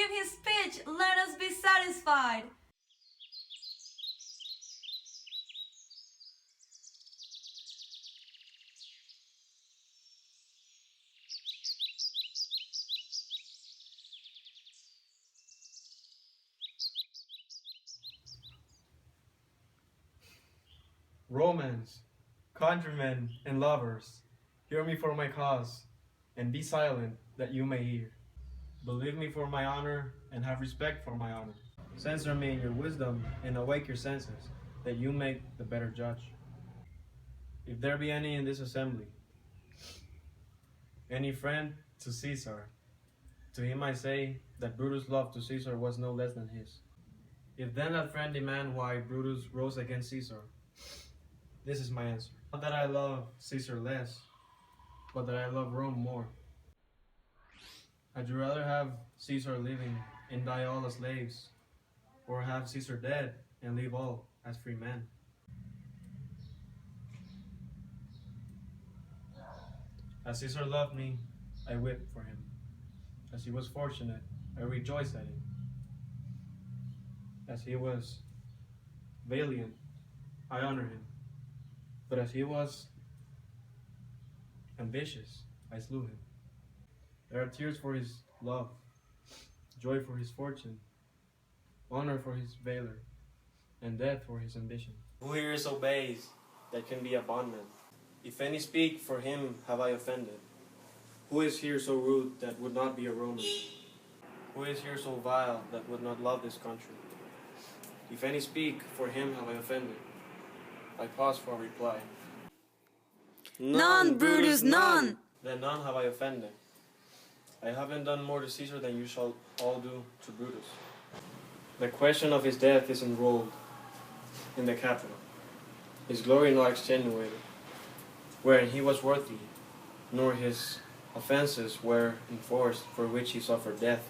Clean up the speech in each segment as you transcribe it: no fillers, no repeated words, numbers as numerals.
believe his speech, let us be satisfied. Romans, countrymen, and lovers, hear me for my cause, and be silent that you may hear. Believe me for my honor, and have respect for my honor. Censor me in your wisdom, and awake your senses, that you make the better judge. If there be any in this assembly, any friend to Caesar, to him I say that Brutus' love to Caesar was no less than his. If then that friend demand why Brutus rose against Caesar, this is my answer. Not that I love Caesar less, but that I love Rome more. I'd rather have Caesar living and die all as slaves, or have Caesar dead and live all as free men. As Caesar loved me, I wept for him. As he was fortunate, I rejoiced at him. As he was valiant, I honor him. But as he was ambitious, I slew him. There are tears for his love, joy for his fortune, honor for his valor, and death for his ambition. Who here is obeys that can be a bondman? If any speak, for him have I offended. Who is here so rude that would not be a Roman? Who is here so vile that would not love this country? If any speak, for him have I offended. I pause for a reply. None, Brutus, none! Then none have I offended. I haven't done more to Caesar than you shall all do to Brutus. The question of his death is enrolled in the Capitol, his glory not extenuated, wherein he was worthy, nor his offenses were enforced, for which he suffered death.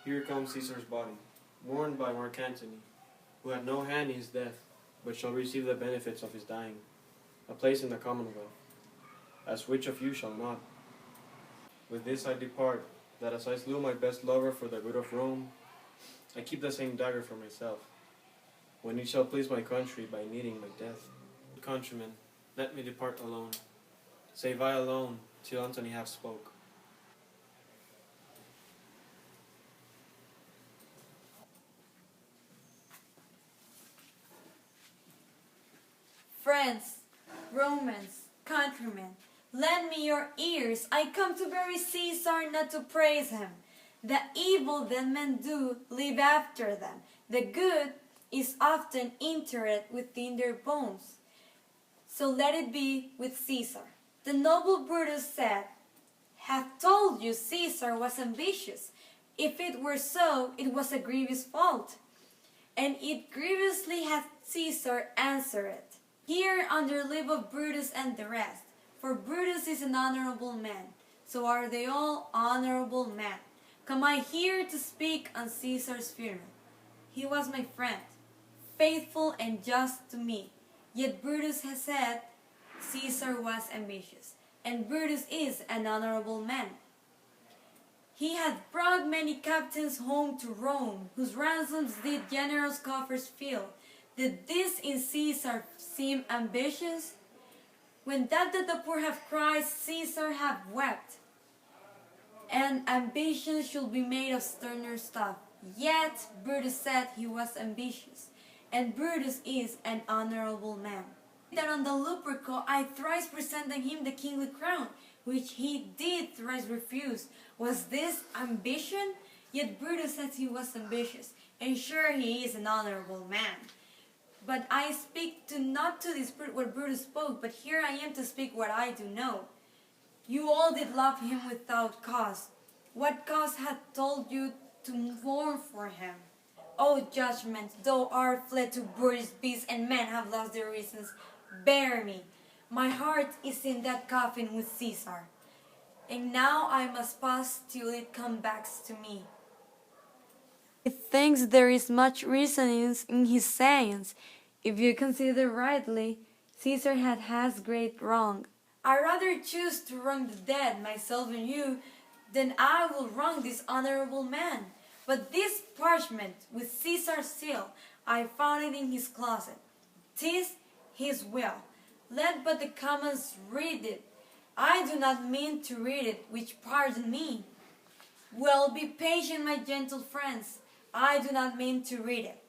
Here comes Caesar's body, mourned by Mark Antony, who had no hand in his death, but shall receive the benefits of his dying, a place in the commonwealth, as which of you shall not? With this I depart, that as I slew my best lover for the good of Rome, I keep the same dagger for myself, when it shall please my country by needing my death. Countrymen, let me depart alone, save I alone, till Antony have spoke. Friends, Romans, countrymen, lend me your ears. I come to bury Caesar, not to praise him. The evil that men do live after them. The good is often interred within their bones. So let it be with Caesar. The noble Brutus said, hath told you Caesar was ambitious. If it were so, it was a grievous fault. And it grievously hath Caesar answered it. Here under leave of Brutus and the rest, for Brutus is an honorable man, so are they all honorable men. Come I here to speak on Caesar's funeral. He was my friend, faithful and just to me. Yet Brutus has said Caesar was ambitious, and Brutus is an honorable man. He hath brought many captains home to Rome, whose ransoms did generous coffers fill. Did this in Caesar seem ambitious? When that the poor have cried, Caesar have wept. And ambition should be made of sterner stuff. Yet Brutus said he was ambitious, and Brutus is an honorable man. That on the Lupercal I thrice presented him the kingly crown, which he did thrice refuse. Was this ambition? Yet Brutus says he was ambitious, and sure he is an honorable man. But I speak not to dispute what Brutus spoke, but here I am to speak what I do know. You all did love him without cause. What cause hath told you to mourn for him? O judgment, thou art fled to Brutus, beasts and men have lost their reasons. Bear me. My heart is in that coffin with Caesar. And now I must pass till it come back to me. thinks there is much reason in his sayings. If you consider rightly, Caesar has great wrong. I rather choose to wrong the dead, myself and you, than I will wrong this honorable man. But this parchment with Caesar's seal, I found it in his closet. 'Tis his will. Let but the commons read it. I do not mean to read it, which pardon me. Well, be patient, my gentle friends. I do not mean to read it.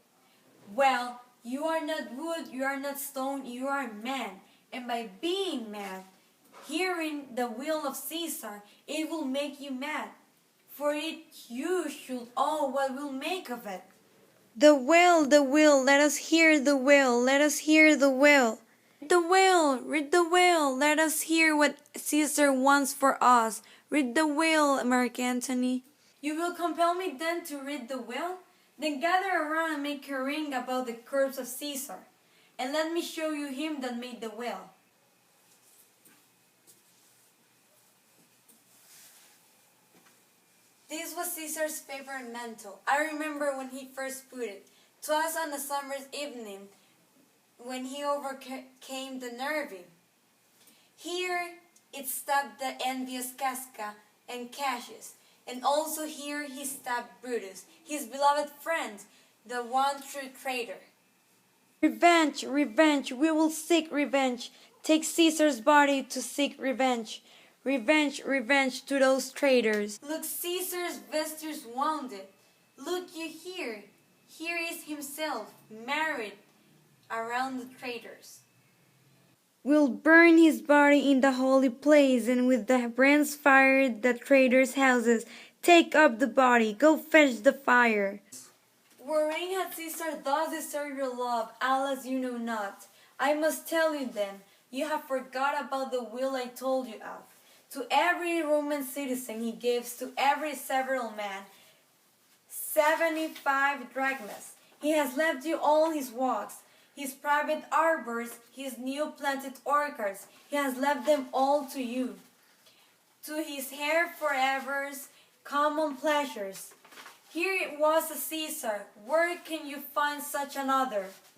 Well, you are not wood, you are not stone, you are man. And by being mad, hearing the will of Caesar, it will make you mad. For it you should all what will make of it. The will, let us hear the will, let us hear the will. Read the will, let us hear what Caesar wants for us. Read the will, Mark Antony. You will compel me then to read the will? Then gather around and make a ring about the corpse of Caesar, and let me show you him that made the will. This was Caesar's favorite mantle. I remember when he first put it. 'Twas on a summer's evening when he overcame the nervy. Here it stabbed the envious Casca and Cassius, and also here he stabbed Brutus, his beloved friend, the one true traitor. Revenge, revenge, we will seek revenge. Take Caesar's body to seek revenge. Revenge, revenge to those traitors. Look, Caesar's vesture's wounded. Look you here. Here is himself, married around the traitors. We'll burn his body in the holy place, and with the brands fire the traitors' houses. Take up the body, go fetch the fire. Wherein had Caesar thus deserved your love, alas, you know not. I must tell you then, you have forgot about the will I told you of. To every Roman citizen he gives, to every several man, 75 drachmas. He has left you all his walks, his private arbors, his new planted orchards. He has left them all to you. To his hair forever's common pleasures. Here it was a Caesar. Where can you find such another?